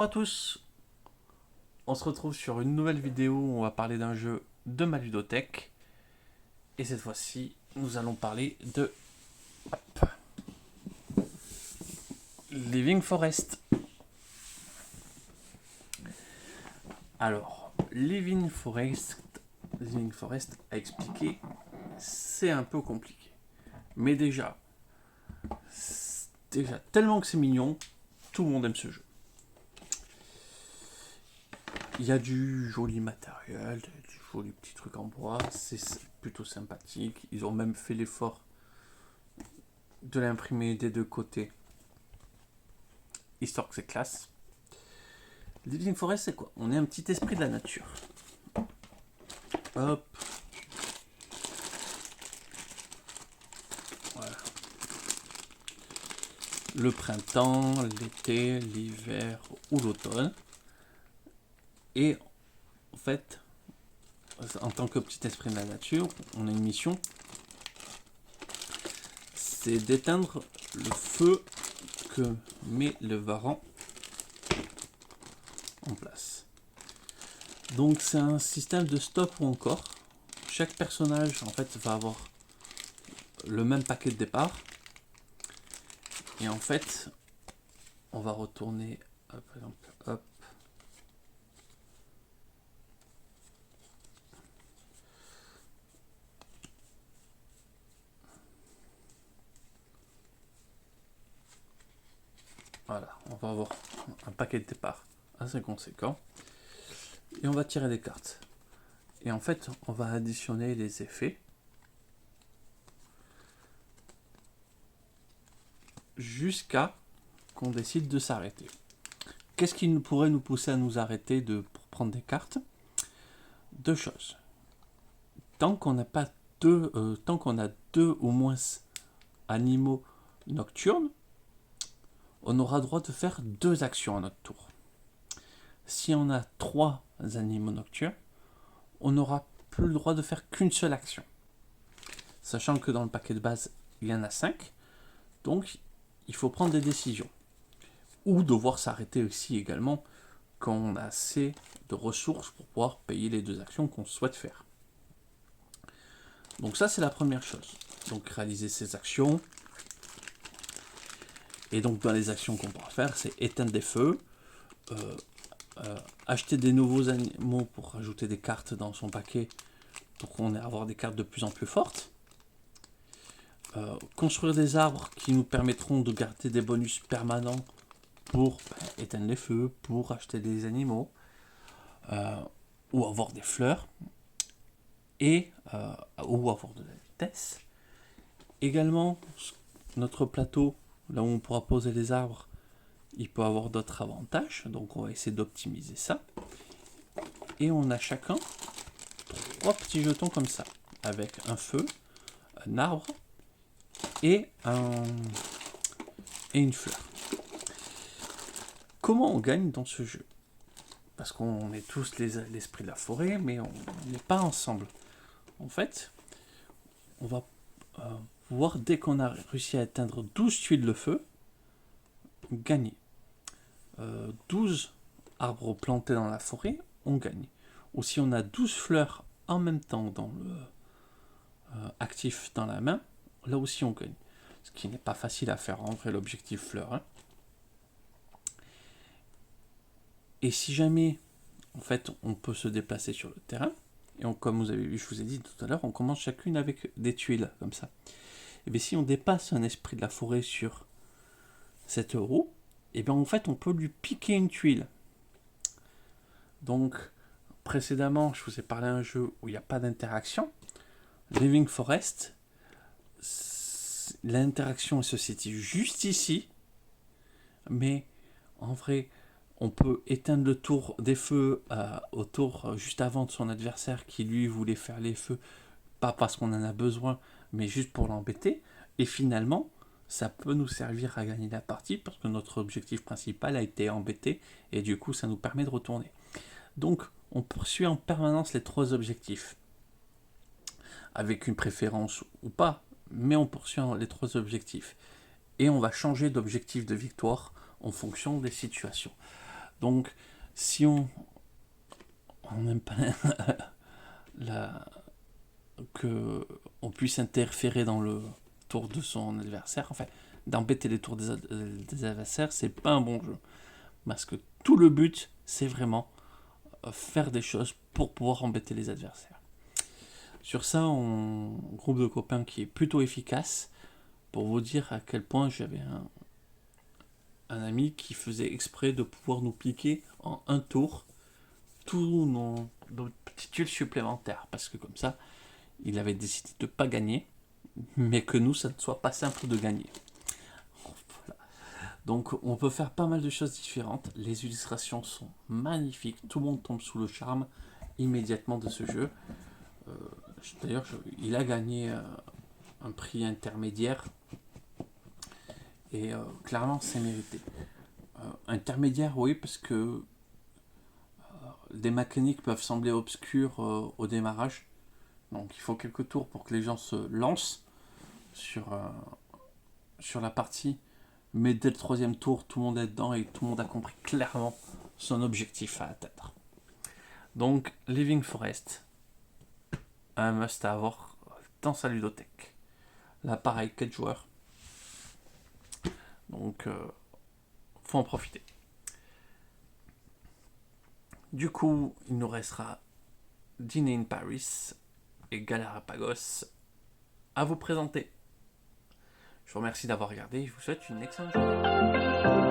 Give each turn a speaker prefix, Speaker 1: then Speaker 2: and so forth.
Speaker 1: Bonjour à tous, on se retrouve sur une nouvelle vidéo où on va parler d'un jeu de ma ludothèque. Et cette fois-ci, nous allons parler de Living Forest. Alors, Living Forest à expliquer, c'est un peu compliqué. Mais déjà, tellement que c'est mignon, tout le monde aime ce jeu. Il y a du joli matériel, du joli petit truc en bois, c'est plutôt sympathique. Ils ont même fait l'effort de l'imprimer des deux côtés, histoire que c'est classe. Living Forest, c'est quoi? On est un petit esprit de la nature. Hop. Voilà. Le printemps, l'été, l'hiver ou l'automne. Et en fait, en tant que petit esprit de la nature, on a une mission, c'est d'éteindre le feu que met le Varan en place. Donc c'est un système de stop ou encore. Chaque personnage en fait va avoir le même paquet de départ. Et en fait, on va retourner, par exemple, hop. Voilà, on va avoir un paquet de départ assez conséquent. Et on va tirer des cartes. Et en fait, on va additionner les effets jusqu'à qu'on décide de s'arrêter. Qu'est-ce qui pourrait nous pousser à nous arrêter pour prendre des cartes? Deux choses. Tant qu'on n'a pas tant qu'on a deux ou moins animaux nocturnes, on aura droit de faire deux actions à notre tour. Si on a trois animaux nocturnes, on n'aura plus le droit de faire qu'une seule action. Sachant que dans le paquet de base, il y en a 5, donc il faut prendre des décisions. Ou devoir s'arrêter aussi également quand on a assez de ressources pour pouvoir payer les deux actions qu'on souhaite faire. Donc ça, c'est la première chose. Donc réaliser ces actions. Et donc dans les actions qu'on pourra faire, c'est éteindre des feux, acheter des nouveaux animaux pour ajouter des cartes dans son paquet pour qu'on ait avoir des cartes de plus en plus fortes. Construire des arbres qui nous permettront de garder des bonus permanents pour éteindre les feux, pour acheter des animaux, ou avoir des fleurs, et ou avoir de la vitesse. Également, notre plateau, là où on pourra poser les arbres, il peut avoir d'autres avantages, donc on va essayer d'optimiser ça. Et on a chacun 3 petits jetons comme ça, avec un feu, un arbre et une fleur. Comment on gagne dans ce jeu? Parce qu'on est tous l'esprit de la forêt, mais on n'est pas ensemble. En fait, on va pouvoir, dès qu'on a réussi à atteindre 12 tuiles de feu, gagner. 12 arbres plantés dans la forêt, on gagne. Ou si on a 12 fleurs en même temps dans le actif dans la main, là aussi on gagne. Ce qui n'est pas facile à faire en vrai, l'objectif fleur. Hein. Et si jamais, en fait, on peut se déplacer sur le terrain, et comme vous avez vu, je vous ai dit tout à l'heure, on commence chacune avec des tuiles, comme ça. Et bien si on dépasse un esprit de la forêt sur cette roue, et bien en fait, on peut lui piquer une tuile. Donc, précédemment, je vous ai parlé d'un jeu où il n'y a pas d'interaction. Living Forest, l'interaction se situe juste ici, mais en vrai, on peut éteindre le tour des feux au tour juste avant de son adversaire qui lui voulait faire les feux, pas parce qu'on en a besoin, mais juste pour l'embêter. Et finalement, ça peut nous servir à gagner la partie parce que notre objectif principal a été embêté et du coup, ça nous permet de retourner. Donc, on poursuit en permanence les 3 objectifs, avec une préférence ou pas, mais on poursuit les 3 objectifs. Et on va changer d'objectif de victoire en fonction des situations. Donc, si on n'aime pas que on puisse interférer dans le tour de son adversaire, enfin, d'embêter les tours des adversaires, c'est pas un bon jeu. Parce que tout le but, c'est vraiment faire des choses pour pouvoir embêter les adversaires. Sur ça, on groupe de copains qui est plutôt efficace. Pour vous dire à quel point j'avais un ami qui faisait exprès de pouvoir nous piquer en un tour tous nos petites tuiles supplémentaires. Parce que comme ça, il avait décidé de ne pas gagner, mais que nous, ça ne soit pas simple de gagner. Voilà. Donc on peut faire pas mal de choses différentes. Les illustrations sont magnifiques. Tout le monde tombe sous le charme immédiatement de ce jeu. D'ailleurs, il a gagné un prix intermédiaire. Et clairement, c'est mérité. Intermédiaire, oui, parce que des mécaniques peuvent sembler obscures au démarrage. Donc il faut quelques tours pour que les gens se lancent sur la partie. Mais dès le troisième tour, tout le monde est dedans et tout le monde a compris clairement son objectif à atteindre. Donc Living Forest, un must à avoir dans sa ludothèque. Là pareil, 4 joueurs. Donc faut en profiter. Du coup, il nous restera Dîner in Paris et Galapagos à vous présenter. Je vous remercie d'avoir regardé et je vous souhaite une excellente journée.